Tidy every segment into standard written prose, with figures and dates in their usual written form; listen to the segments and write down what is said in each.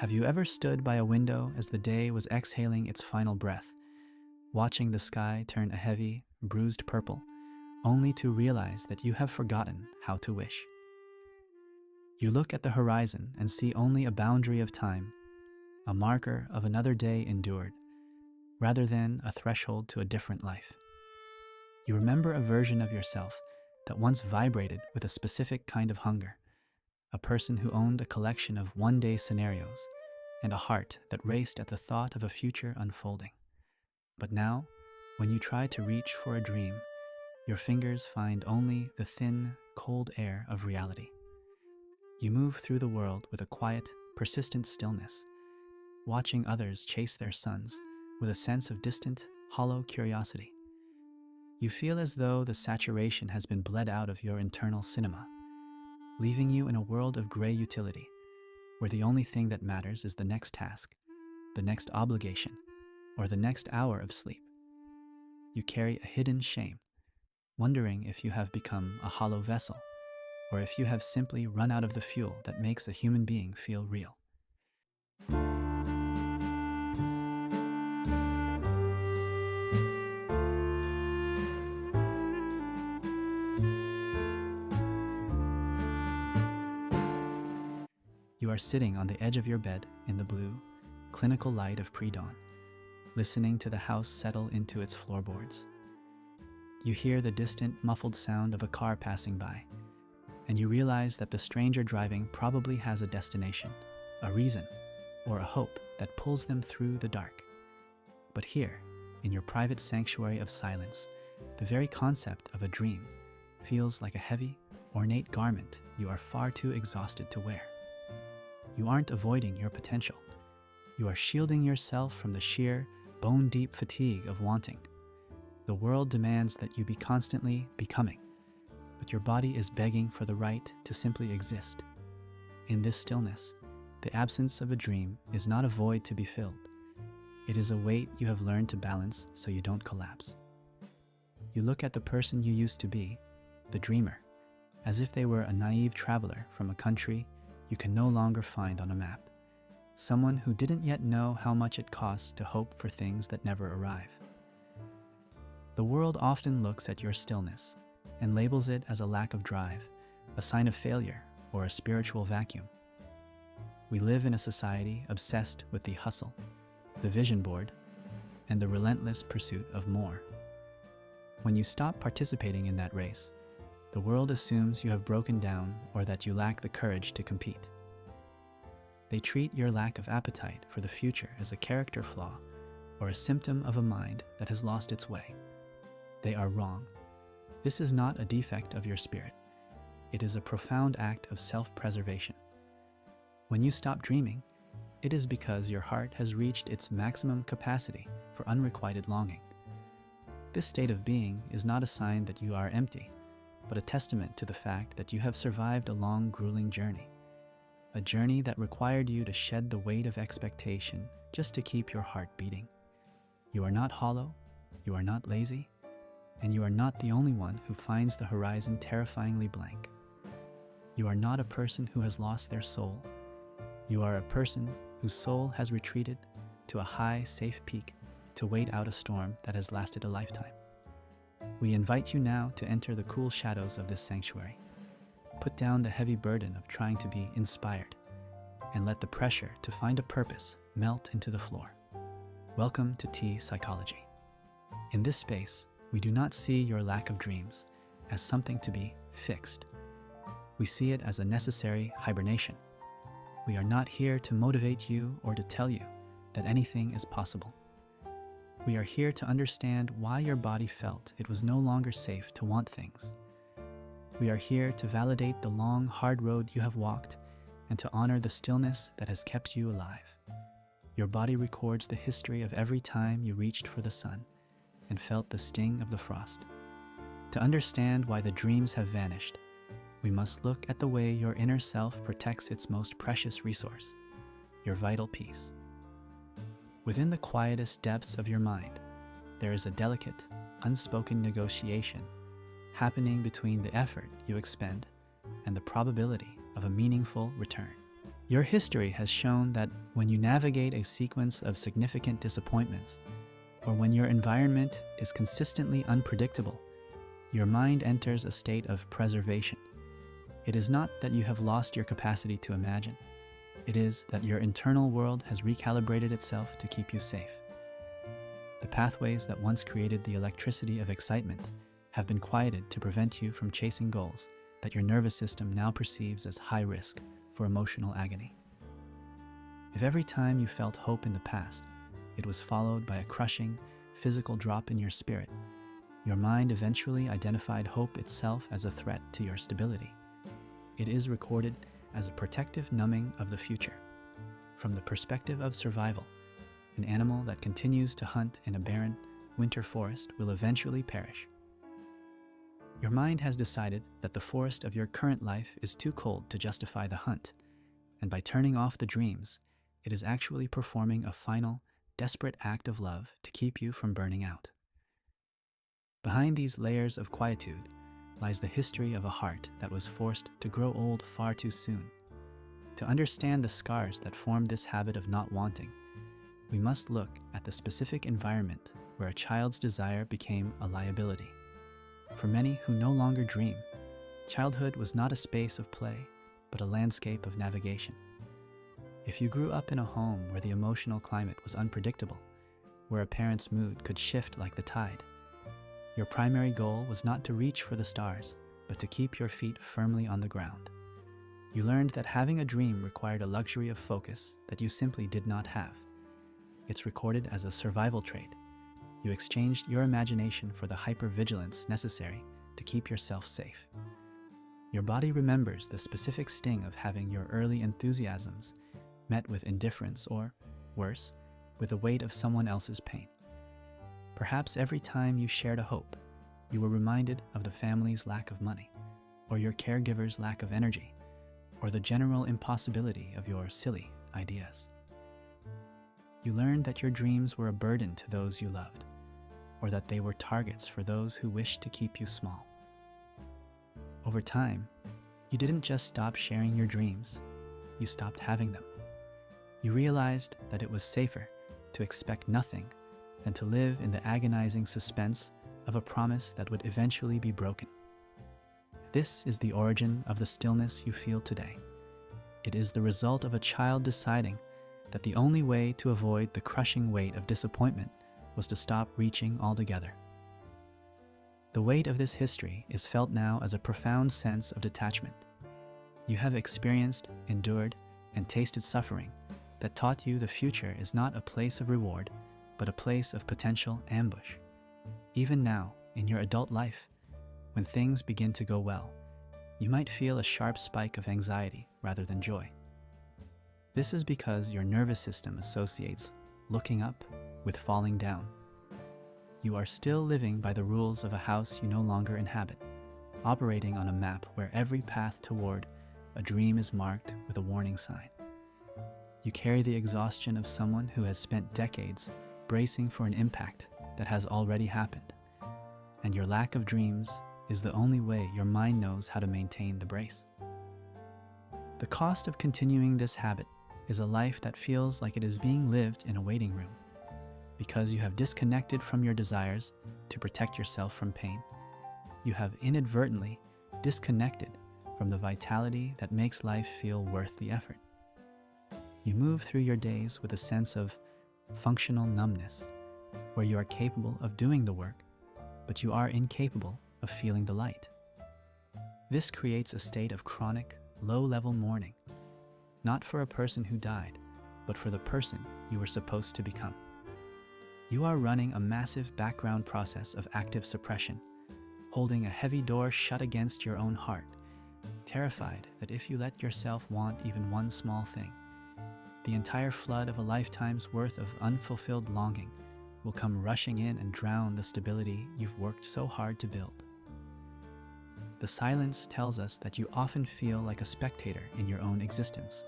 Have you ever stood by a window as the day was exhaling its final breath, watching the sky turn a heavy, bruised purple, only to realize that you have forgotten how to wish? You look at the horizon and see only a boundary of time, a marker of another day endured, rather than a threshold to a different life. You remember a version of yourself that once vibrated with a specific kind of hunger, a person who owned a collection of one-day scenarios and a heart that raced at the thought of a future unfolding. But now, when you try to reach for a dream, your fingers find only the thin, cold air of reality. You move through the world with a quiet, persistent stillness, watching others chase their suns with a sense of distant, hollow curiosity. You feel as though the saturation has been bled out of your internal cinema, leaving you in a world of gray utility, where the only thing that matters is the next task, the next obligation, or the next hour of sleep. You carry a hidden shame, wondering if you have become a hollow vessel, or if you have simply run out of the fuel that makes a human being feel real. You are sitting on the edge of your bed in the blue, clinical light of pre-dawn, listening to the house settle into its floorboards. You hear the distant, muffled sound of a car passing by, and you realize that the stranger driving probably has a destination, a reason, or a hope that pulls them through the dark. But here, in your private sanctuary of silence, the very concept of a dream feels like a heavy, ornate garment you are far too exhausted to wear. You aren't avoiding your potential. You are shielding yourself from the sheer, bone-deep fatigue of wanting. The world demands that you be constantly becoming, but your body is begging for the right to simply exist. In this stillness, the absence of a dream is not a void to be filled. It is a weight you have learned to balance so you don't collapse. You look at the person you used to be, the dreamer, as if they were a naive traveler from a country you can no longer find on a map, someone who didn't yet know how much it costs to hope for things that never arrive. The world often looks at your stillness and labels it as a lack of drive, a sign of failure, or a spiritual vacuum. We live in a society obsessed with the hustle, the vision board, and the relentless pursuit of more. When you stop participating in that race, the world assumes you have broken down or that you lack the courage to compete. They treat your lack of appetite for the future as a character flaw or a symptom of a mind that has lost its way. They are wrong. This is not a defect of your spirit. It is a profound act of self-preservation. When you stop dreaming, it is because your heart has reached its maximum capacity for unrequited longing. This state of being is not a sign that you are empty, but a testament to the fact that you have survived a long, grueling journey. A journey that required you to shed the weight of expectation just to keep your heart beating. You are not hollow, you are not lazy, and you are not the only one who finds the horizon terrifyingly blank. You are not a person who has lost their soul. You are a person whose soul has retreated to a high, safe peak to wait out a storm that has lasted a lifetime. We invite you now to enter the cool shadows of this sanctuary. Put down the heavy burden of trying to be inspired, and let the pressure to find a purpose melt into the floor. Welcome to Tea Psychology. In this space, we do not see your lack of dreams as something to be fixed. We see it as a necessary hibernation. We are not here to motivate you or to tell you that anything is possible. We are here to understand why your body felt it was no longer safe to want things. We are here to validate the long, hard road you have walked and to honor the stillness that has kept you alive. Your body records the history of every time you reached for the sun and felt the sting of the frost. To understand why the dreams have vanished, we must look at the way your inner self protects its most precious resource, your vital peace. Within the quietest depths of your mind, there is a delicate, unspoken negotiation happening between the effort you expend and the probability of a meaningful return. Your history has shown that when you navigate a sequence of significant disappointments, or when your environment is consistently unpredictable, your mind enters a state of preservation. It is not that you have lost your capacity to imagine. It is that your internal world has recalibrated itself to keep you safe. The pathways that once created the electricity of excitement have been quieted to prevent you from chasing goals that your nervous system now perceives as high risk for emotional agony. If every time you felt hope in the past, it was followed by a crushing, physical drop in your spirit, your mind eventually identified hope itself as a threat to your stability. It is recorded as a protective numbing of the future. From the perspective of survival, an animal that continues to hunt in a barren, winter forest will eventually perish. Your mind has decided that the forest of your current life is too cold to justify the hunt, and by turning off the dreams, it is actually performing a final, desperate act of love to keep you from burning out. Behind these layers of quietude lies the history of a heart that was forced to grow old far too soon. To understand the scars that formed this habit of not wanting, we must look at the specific environment where a child's desire became a liability. For many who no longer dream, childhood was not a space of play, but a landscape of navigation. If you grew up in a home where the emotional climate was unpredictable, where a parent's mood could shift like the tide, your primary goal was not to reach for the stars, but to keep your feet firmly on the ground. You learned that having a dream required a luxury of focus that you simply did not have. It's recorded as a survival trait. You exchanged your imagination for the hyper-vigilance necessary to keep yourself safe. Your body remembers the specific sting of having your early enthusiasms met with indifference or, worse, with the weight of someone else's pain. Perhaps every time you shared a hope, you were reminded of the family's lack of money, or your caregiver's lack of energy, or the general impossibility of your silly ideas. You learned that your dreams were a burden to those you loved, or that they were targets for those who wished to keep you small. Over time, you didn't just stop sharing your dreams, you stopped having them. You realized that it was safer to expect nothing than to live in the agonizing suspense of a promise that would eventually be broken. This is the origin of the stillness you feel today. It is the result of a child deciding that the only way to avoid the crushing weight of disappointment was to stop reaching altogether. The weight of this history is felt now as a profound sense of detachment. You have experienced, endured, and tasted suffering that taught you the future is not a place of reward, but a place of potential ambush. Even now, in your adult life, when things begin to go well, you might feel a sharp spike of anxiety rather than joy. This is because your nervous system associates looking up with falling down. You are still living by the rules of a house you no longer inhabit, operating on a map where every path toward a dream is marked with a warning sign. You carry the exhaustion of someone who has spent decades bracing for an impact that has already happened, and your lack of dreams is the only way your mind knows how to maintain the brace. The cost of continuing this habit is a life that feels like it is being lived in a waiting room. Because you have disconnected from your desires to protect yourself from pain, you have inadvertently disconnected from the vitality that makes life feel worth the effort. You move through your days with a sense of functional numbness, where you are capable of doing the work, but you are incapable of feeling the light. This creates a state of chronic, low-level mourning, not for a person who died, but for the person you were supposed to become. You are running a massive background process of active suppression, holding a heavy door shut against your own heart, terrified that if you let yourself want even one small thing, the entire flood of a lifetime's worth of unfulfilled longing will come rushing in and drown the stability you've worked so hard to build. The silence tells us that you often feel like a spectator in your own existence,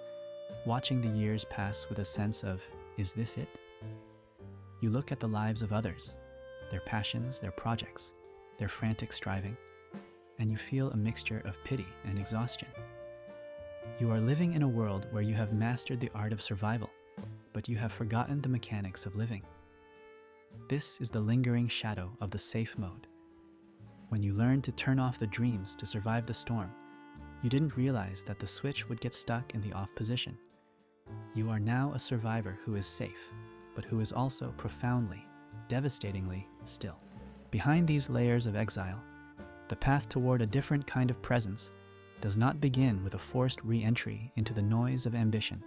watching the years pass with a sense of, is this it? You look at the lives of others, their passions, their projects, their frantic striving, and you feel a mixture of pity and exhaustion. You are living in a world where you have mastered the art of survival, but you have forgotten the mechanics of living. This is the lingering shadow of the safe mode. When you learned to turn off the dreams to survive the storm, you didn't realize that the switch would get stuck in the off position. You are now a survivor who is safe, but who is also profoundly, devastatingly still. Behind these layers of exile, the path toward a different kind of presence does not begin with a forced re-entry into the noise of ambition.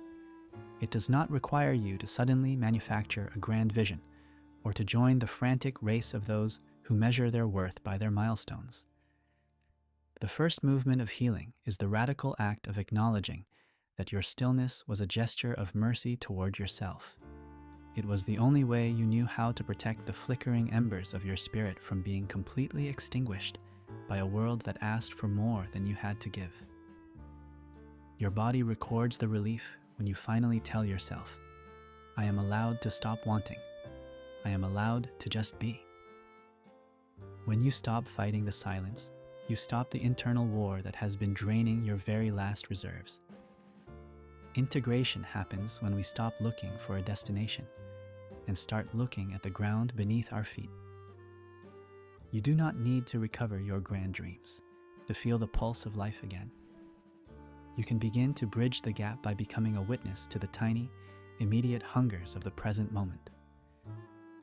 It does not require you to suddenly manufacture a grand vision or to join the frantic race of those who measure their worth by their milestones. The first movement of healing is the radical act of acknowledging that your stillness was a gesture of mercy toward yourself. It was the only way you knew how to protect the flickering embers of your spirit from being completely extinguished by a world that asked for more than you had to give. Your body records the relief when you finally tell yourself, I am allowed to stop wanting. I am allowed to just be. When you stop fighting the silence, you stop the internal war that has been draining your very last reserves. Integration happens when we stop looking for a destination and start looking at the ground beneath our feet. You do not need to recover your grand dreams to feel the pulse of life again. You can begin to bridge the gap by becoming a witness to the tiny, immediate hungers of the present moment.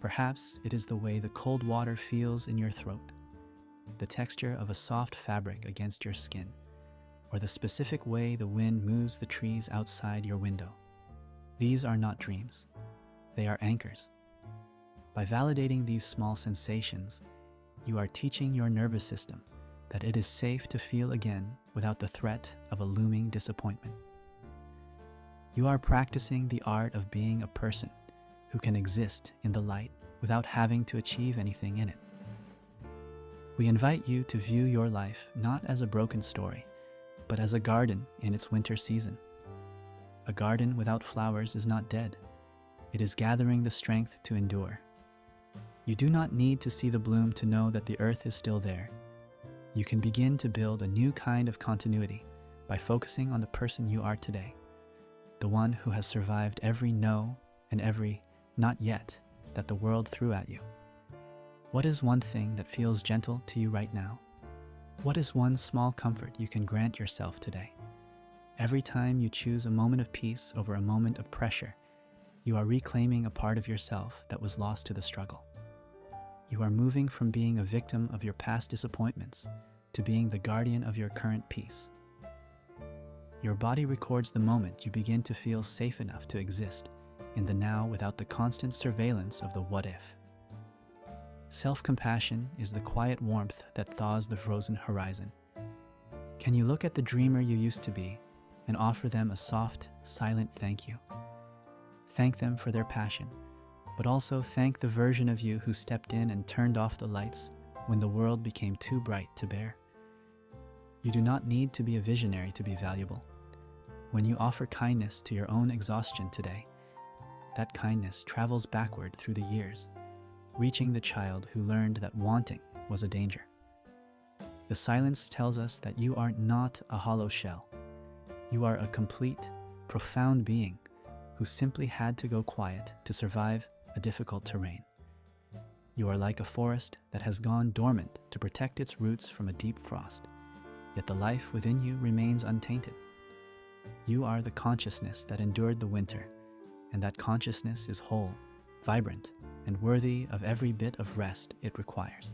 Perhaps it is the way the cold water feels in your throat, the texture of a soft fabric against your skin, or the specific way the wind moves the trees outside your window. These are not dreams. They are anchors. By validating these small sensations, you are teaching your nervous system that it is safe to feel again without the threat of a looming disappointment. You are practicing the art of being a person who can exist in the light without having to achieve anything in it. We invite you to view your life not as a broken story, but as a garden in its winter season. A garden without flowers is not dead. It is gathering the strength to endure. You do not need to see the bloom to know that the earth is still there. You can begin to build a new kind of continuity by focusing on the person you are today, the one who has survived every no and every not yet that the world threw at you. What is one thing that feels gentle to you right now? What is one small comfort you can grant yourself today? Every time you choose a moment of peace over a moment of pressure, you are reclaiming a part of yourself that was lost to the struggle. You are moving from being a victim of your past disappointments to being the guardian of your current peace. Your body records the moment you begin to feel safe enough to exist in the now without the constant surveillance of the what if. Self-compassion is the quiet warmth that thaws the frozen horizon. Can you look at the dreamer you used to be and offer them a soft, silent thank you? Thank them for their passion, but also thank the version of you who stepped in and turned off the lights when the world became too bright to bear. You do not need to be a visionary to be valuable. When you offer kindness to your own exhaustion today, that kindness travels backward through the years, reaching the child who learned that wanting was a danger. The silence tells us that you are not a hollow shell. You are a complete, profound being who simply had to go quiet to survive a difficult terrain. You are like a forest that has gone dormant to protect its roots from a deep frost, yet the life within you remains untainted. You are the consciousness that endured the winter, and that consciousness is whole, vibrant, and worthy of every bit of rest it requires.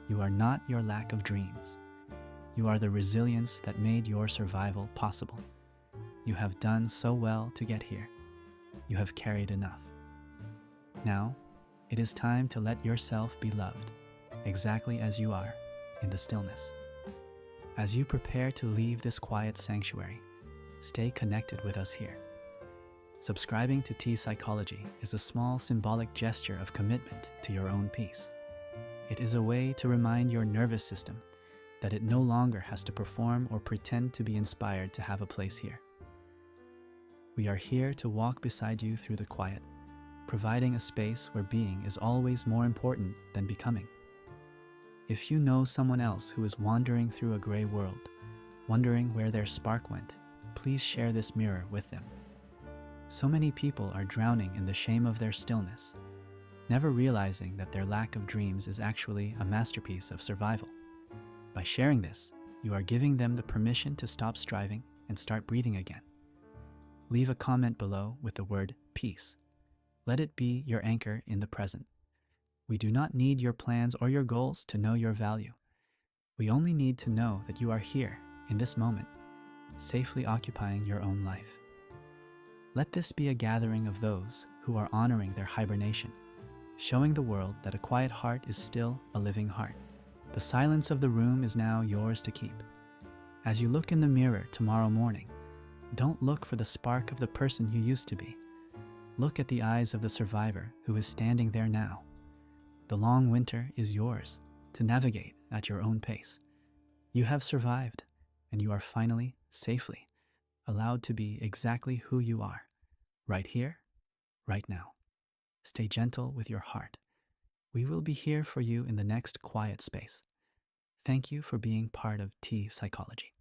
You are not your lack of dreams. You are the resilience that made your survival possible. You have done so well to get here. You have carried enough. Now, it is time to let yourself be loved, exactly as you are, in the stillness. As you prepare to leave this quiet sanctuary, stay connected with us here. Subscribing to Tea Psychology is a small symbolic gesture of commitment to your own peace. It is a way to remind your nervous system that it no longer has to perform or pretend to be inspired to have a place here. We are here to walk beside you through the quiet, providing a space where being is always more important than becoming. If you know someone else who is wandering through a gray world, wondering where their spark went, please share this mirror with them. So many people are drowning in the shame of their stillness, never realizing that their lack of dreams is actually a masterpiece of survival. By sharing this, you are giving them the permission to stop striving and start breathing again. Leave a comment below with the word peace. Let it be your anchor in the present. We do not need your plans or your goals to know your value. We only need to know that you are here, in this moment, safely occupying your own life. Let this be a gathering of those who are honoring their hibernation, showing the world that a quiet heart is still a living heart. The silence of the room is now yours to keep. As you look in the mirror tomorrow morning, don't look for the spark of the person you used to be. Look at the eyes of the survivor who is standing there now. The long winter is yours to navigate at your own pace. You have survived, and you are finally, safely, allowed to be exactly who you are, right here, right now. Stay gentle with your heart. We will be here for you in the next quiet space. Thank you for being part of Tea Psychology.